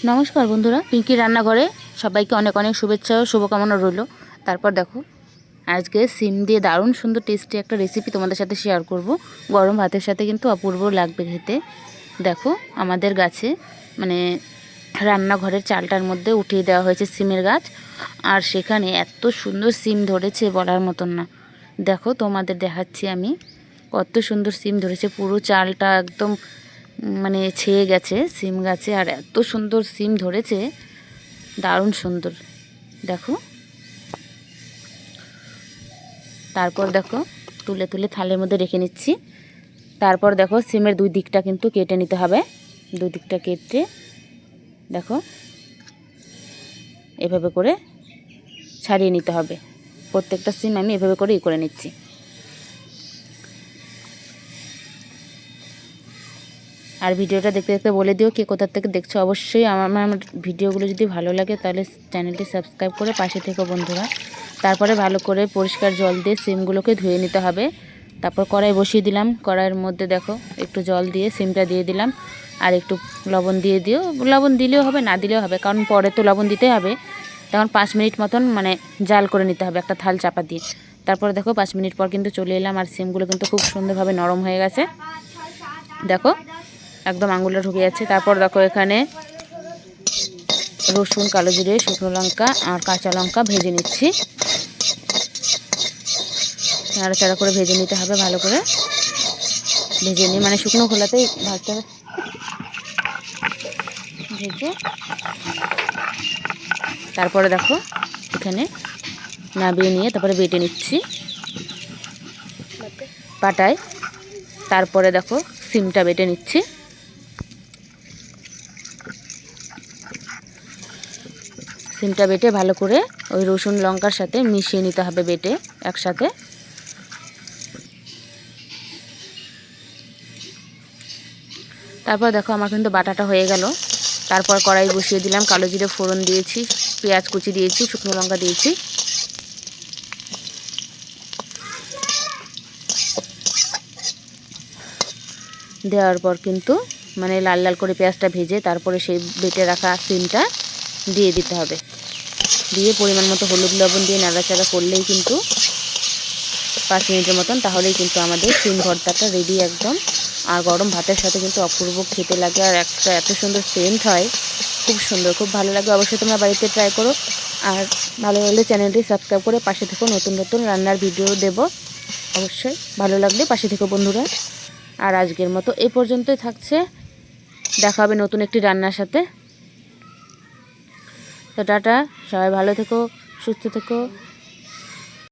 নমস্কার বন্ধুরা, পিঙ্কি রান্নাঘরে সবাইকে অনেক অনেক শুভেচ্ছা ও শুভকামনা রইল। তারপর দেখো, আজকে সিম দিয়ে দারুণ সুন্দর টেস্টি একটা রেসিপি তোমাদের সাথে শেয়ার করব। গরম ভাতের সাথে কিন্তু অপূর্ব লাগবে খেতে। দেখো, আমাদের গাছে মানে রান্নাঘরের চালটার মধ্যে উঠিয়ে দেওয়া হয়েছে সিমের গাছ, আর সেখানে এত সুন্দর সিম ধরেছে বলার মতন না। দেখো, তোমাদের দেখাচ্ছি আমি কত সুন্দর সিম ধরেছে। পুরো চালটা একদম মানে ছেয়ে গেছে সিম গাছে, আর এত সুন্দর সিম ধরেছে, দারুণ সুন্দর। দেখো, তারপর দেখো তুলে তুলে থালের মধ্যে রেখে নিচ্ছি। তারপর দেখো, সিমের দুই দিকটা কিন্তু কেটে নিতে হবে। দুই দিকটা কেটে দেখো এভাবে করে ছাড়িয়ে নিতে হবে। প্রত্যেকটা সিম আমি এভাবে করে করে নিচ্ছি। আর ভিডিওটা দেখতে দেখতে বলে দিও কে কোথা থেকে দেখছো। অবশ্যই আমার ভিডিওগুলো যদি ভালো লাগে তাহলে চ্যানেলটি সাবস্ক্রাইব করে পাশে থেকো বন্ধুরা। তারপরে ভালো করে পরিষ্কার জল দিয়ে সিমগুলোকে ধুয়ে নিতে হবে। তারপর কড়াই বসিয়ে দিলাম। কড়াইয়ের মধ্যে দেখো একটু জল দিয়ে সিমটা দিয়ে দিলাম, আর একটু লবণ দিয়ে দিও। লবণ দিলেও হবে, না দিলেও হবে, কারণ পরে তো লবণ দিতে হবে। তখন 5 মিনিট মতন মানে জাল করে নিতে হবে একটা থাল চাপা দিয়ে। তারপর দেখো 5 মিনিট পর কিন্তু চলে এলাম, আর সিমগুলো কিন্তু খুব সুন্দরভাবে নরম হয়ে গেছে। দেখো একদম আঙুলে ঢুকে যাচ্ছে। তারপর দেখো এখানে রসুন, কালো জিরে, শুকনো লঙ্কা আর কাঁচা লঙ্কা ভেজে নিচ্ছি। নাড়াচাড়া করে ভেজে নিতে হবে, ভালো করে ভেজে নিয়ে মানে শুকনো খোলাতেই ভাজতে হবে। ভেজে তারপরে দেখো এখানে নামিয়ে নিয়ে তারপরে বেটে নিচ্ছি পাটায়। তারপরে দেখো সিমটা বেটে নিচ্ছি। সিমটা বেটে ভালো করে ওই রসুন লঙ্কার সাথে মিশিয়ে নিতে হবে, বেটে একসাথে। তারপর দেখো আমার কিন্তু বাটাটা হয়ে গেল। তারপর কড়াই বসিয়ে দিলাম, কালো জিরে ফোড়ন দিয়েছি, পেঁয়াজ কুচি দিয়েছি, শুকনো লঙ্কা দিয়েছি। দেওয়ার পর কিন্তু মানে লাল লাল করে পেঁয়াজটা ভেজে তারপরে সেই বেটে রাখা সিমটা দিয়ে দিতে হবে। দিয়ে পরিমাণ মতো হলুদ লবণ দিয়ে নাড়াচাড়া করলেই কিন্তু 5 মিনিটের মতন, তাহলেই কিন্তু আমাদের সিম ভর্তাটা রেডি একদম। আর গরম ভাতের সাথে কিন্তু অপূর্ব খেতে লাগে, আর একটা এত সুন্দর সেন্ট হয়, খুব সুন্দর, খুব ভালো লাগে। অবশ্যই তোমরা বাড়িতে ট্রাই করো। আর ভালো লাগলে চ্যানেলটি সাবস্ক্রাইব করে পাশে থেকো, নতুন নতুন রান্নার ভিডিও দেব। অবশ্যই ভালো লাগলে পাশে থেকো বন্ধুরা। আর আজকের মতো এই পর্যন্তই থাকছে। দেখা হবে নতুন একটি রান্নার সাথে। তো টাটা, সবাই ভালো থেকো, সুস্থ থেকো।